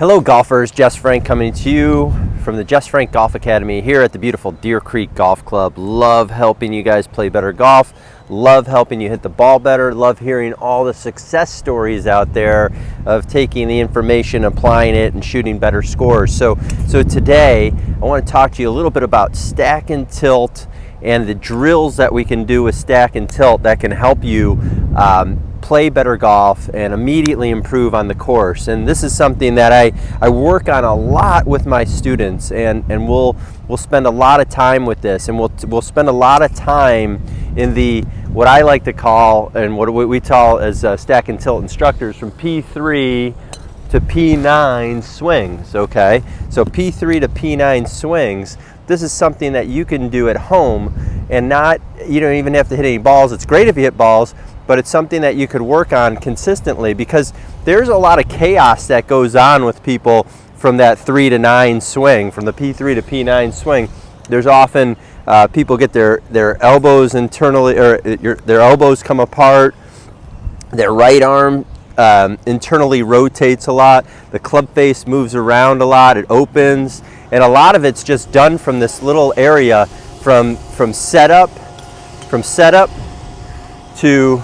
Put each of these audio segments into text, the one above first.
Hello golfers, Jess Frank coming to you from the Jess Frank Golf Academy here at the beautiful Deer Creek Golf Club. Love helping you guys play better golf, love helping you hit the ball better, love hearing all the success stories out there of taking the information, applying it, and shooting better scores. So today I want to talk to you a little bit about stack and tilt and the drills that we can do with stack and tilt that can help you play better golf and immediately improve on the course. And this is something that I work on a lot with my students, and we'll spend a lot of time with this, and we'll spend a lot of time in the what I like to call, and what we call as stack and tilt instructors, from P3 to P9 swings. Okay, so P3 to P9 swings. This is something that you can do at home, and you don't even have to hit any balls. It's great if you hit balls, but it's something that you could work on consistently, because there's a lot of chaos that goes on with people from that 3 to 9 swing, from the P3 to P9 swing. There's often people get their elbows internally, or their elbows come apart, their right arm internally rotates a lot, the club face moves around a lot, it opens, and a lot of it's just done from this little area from setup to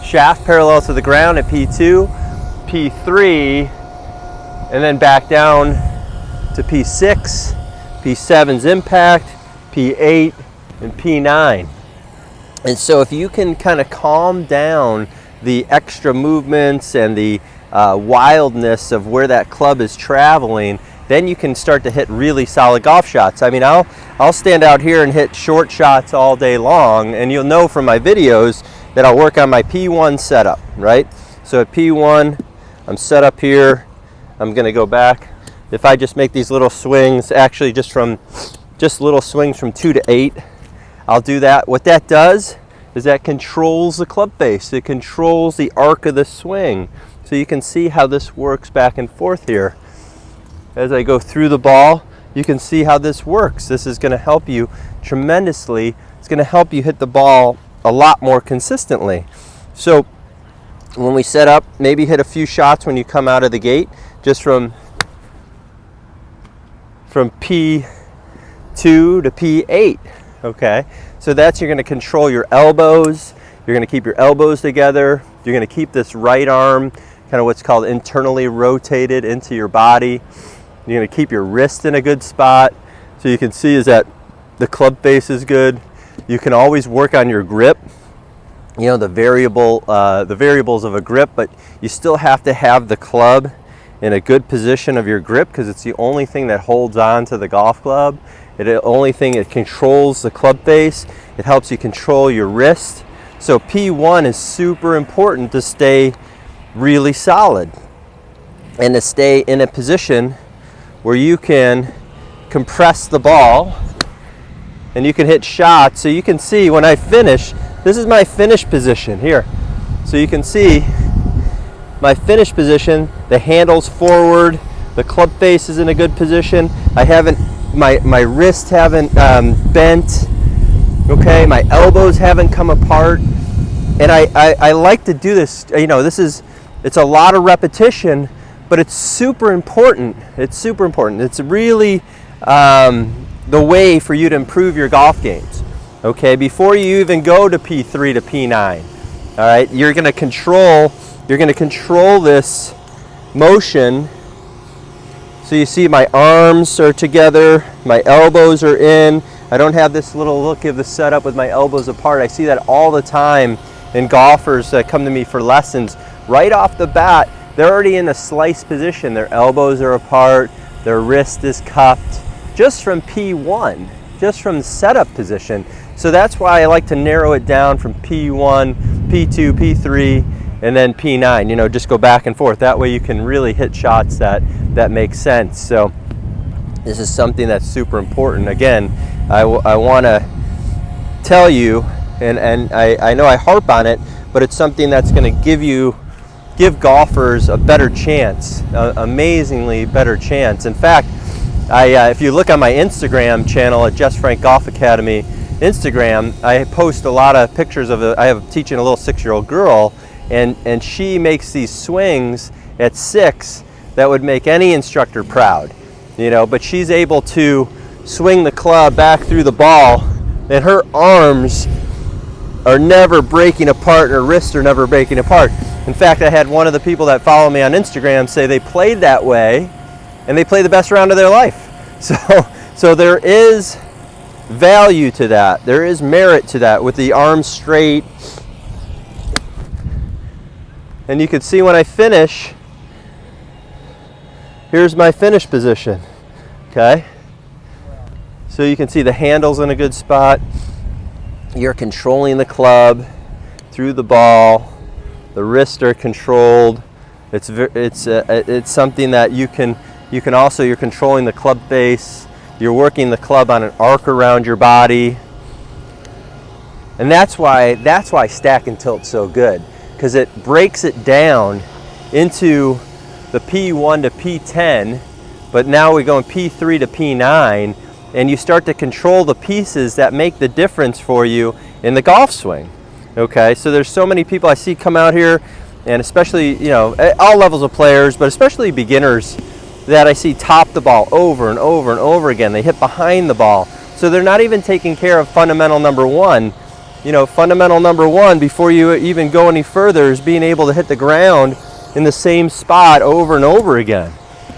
shaft parallel to the ground at P2, P3, and then back down to P6, P7's impact, P8, and P9. And so if you can kind of calm down the extra movements and the wildness of where that club is traveling, then you can start to hit really solid golf shots. I mean, I'll stand out here and hit short shots all day long, and you'll know from my videos that I'll work on my P1 setup, right? So at P1, I'm set up here. I'm gonna go back. If I just make these little swings, actually just little swings from 2 to 8, I'll do that. What that does is that controls the club face. It controls the arc of the swing. So you can see how this works back and forth here. As I go through the ball, you can see how this works. This is gonna help you tremendously. It's gonna help you hit the ball a lot more consistently. So when we set up, maybe hit a few shots when you come out of the gate, just from P2 to P8. Okay, so you're going to control your elbows. You're going to keep your elbows together. You're going to keep this right arm kind of what's called internally rotated into your body. You're going to keep your wrist in a good spot. So you can see is that the club face is good. You can always work on your grip, you know, the variables of a grip, but you still have to have the club in a good position of your grip, because it's the only thing that holds on to the golf club. It's the only thing that controls the club face. It helps you control your wrist. So P1 is super important to stay really solid and to stay in a position where you can compress the ball and you can hit shots. So you can see when I finish, this is my finish position here. So you can see my finish position, the handle's forward, the club face is in a good position. My wrists haven't bent, okay? My elbows haven't come apart. And I like to do this, you know, it's a lot of repetition, but it's super important. It's super important. It's really the way for you to improve your golf games, okay? Before you even go to P3 to P9, all right? You're gonna control this motion. So you see my arms are together, my elbows are in. I don't have this little look of the setup with my elbows apart. I see that all the time in golfers that come to me for lessons. Right off the bat, they're already in a slice position. Their elbows are apart, their wrist is cupped, just from P1, just from the setup position. So that's why I like to narrow it down from P1, P2, P3, and then P9, you know, just go back and forth. That way you can really hit shots that make sense. So this is something that's super important. Again, I want to tell you, and I know I harp on it, but it's something that's going to give golfers a better chance, amazingly better chance. In fact, if you look on my Instagram channel at Jess Frank Golf Academy Instagram, I post a lot of pictures of I have teaching a little 6-year-old girl, and she makes these swings at 6 that would make any instructor proud, you know, but she's able to swing the club back through the ball, and her arms are never breaking apart and her wrists are never breaking apart. In fact, I had one of the people that follow me on Instagram say they played that way and they play the best round of their life. So there is value to that. There is merit to that with the arms straight. And you can see when I finish, here's my finish position, okay? So you can see the handle's in a good spot. You're controlling the club through the ball. The wrists are controlled. It's something that you can also, you're controlling the club face. You're working the club on an arc around your body. And that's why stack and tilt's so good, because it breaks it down into the P1 to P10, but now we're going P3 to P9, and you start to control the pieces that make the difference for you in the golf swing. Okay, so there's so many people I see come out here, and especially, you know, at all levels of players, but especially beginners, that I see top the ball over and over and over again. They hit behind the ball. So they're not even taking care of fundamental number one. You know, fundamental number one, before you even go any further, is being able to hit the ground in the same spot over and over again.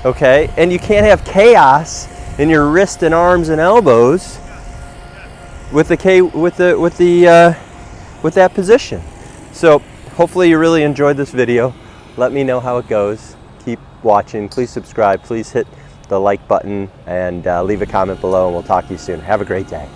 Okay, and you can't have chaos in your wrist and arms and elbows with that position. So hopefully you really enjoyed this video. Let me know how it goes. Keep watching. Please subscribe. Please hit the like button and leave a comment below, and we'll talk to you soon. Have a great day.